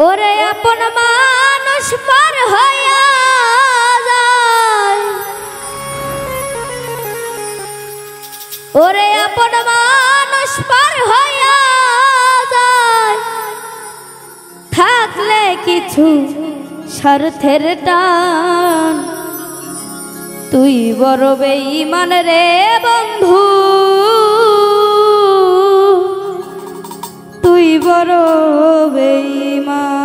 ওরে আপন মানুষ পার হইয়া যায়, ওরে আপন মানুষ পার হইয়া যায়, থাকলে কিছু স্বার্থের টান, তুই বড় বেঈমান রে বন্ধু, তুই বড় বেঈমান।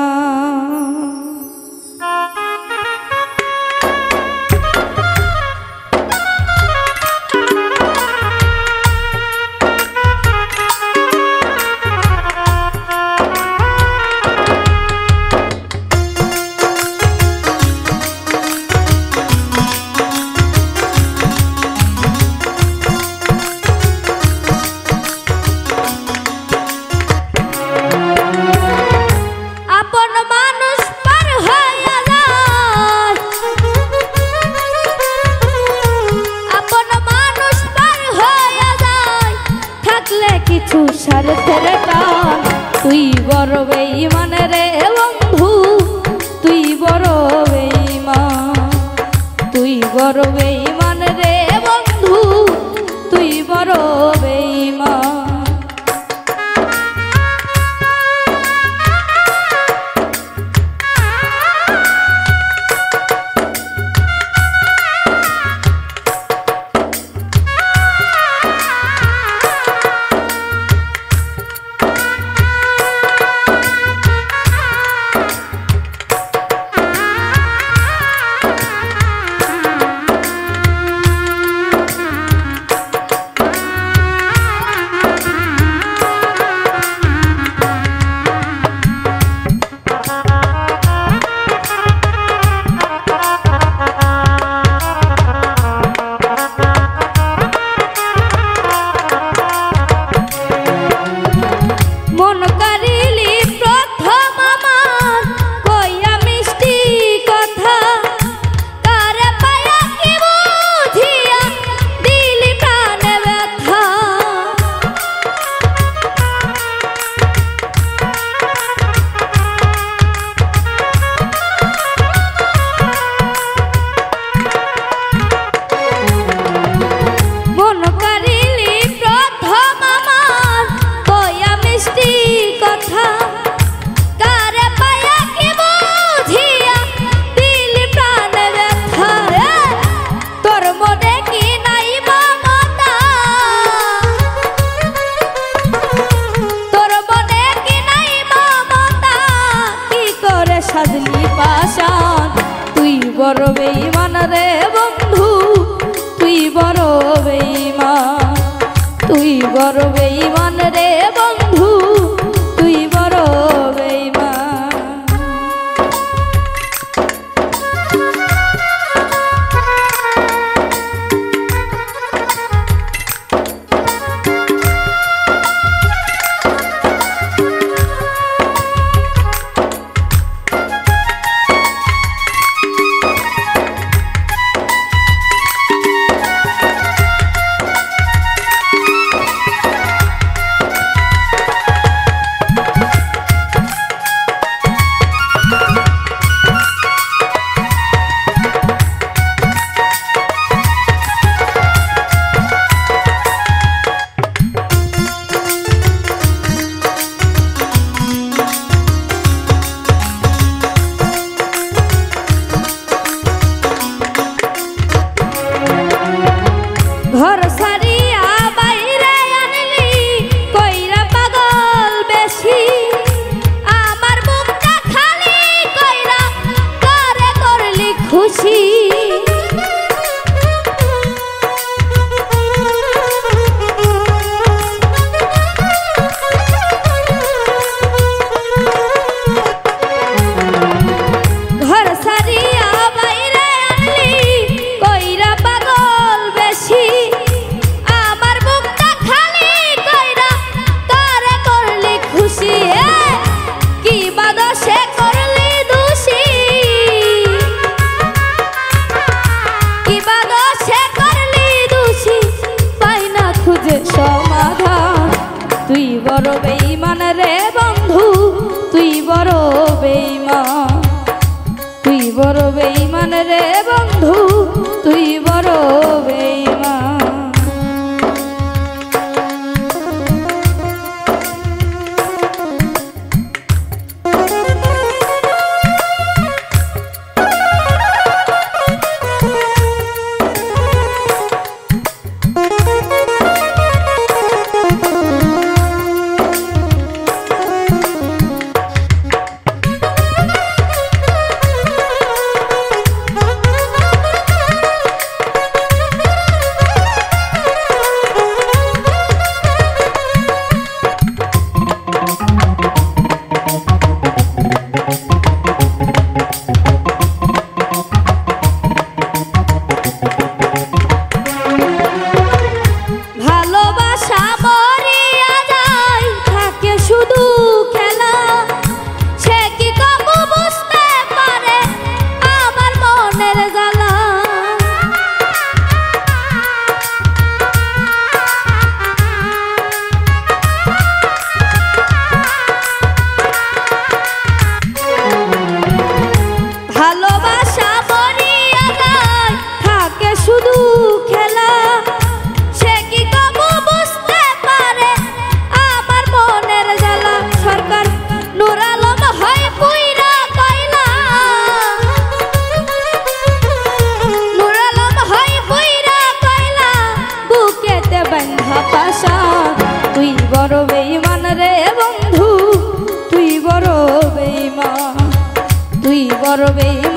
কিছু স্বার্থের টান, তুই বড় বেঈমান রে বন্ধু, তুই বড় বেঈমান, তুই বড় বেঈমান রে বন্ধু, তুই বড় বেঈমান। সাজলি পাশান, তুই বড় বেঈমান রে বন্ধু, তুই বড় বেঈমান, তুই বড় বেঈমান রে বন্ধু, তুই বড় বেঈমান। বেঈমান, তুই বড় বেঈমান রে বন্ধু, তুই বড় বেঈমান। তুই বড় বেঈমান রে বন্ধু, তুই বড় বেঈমান, তুই বড় বেঈমান।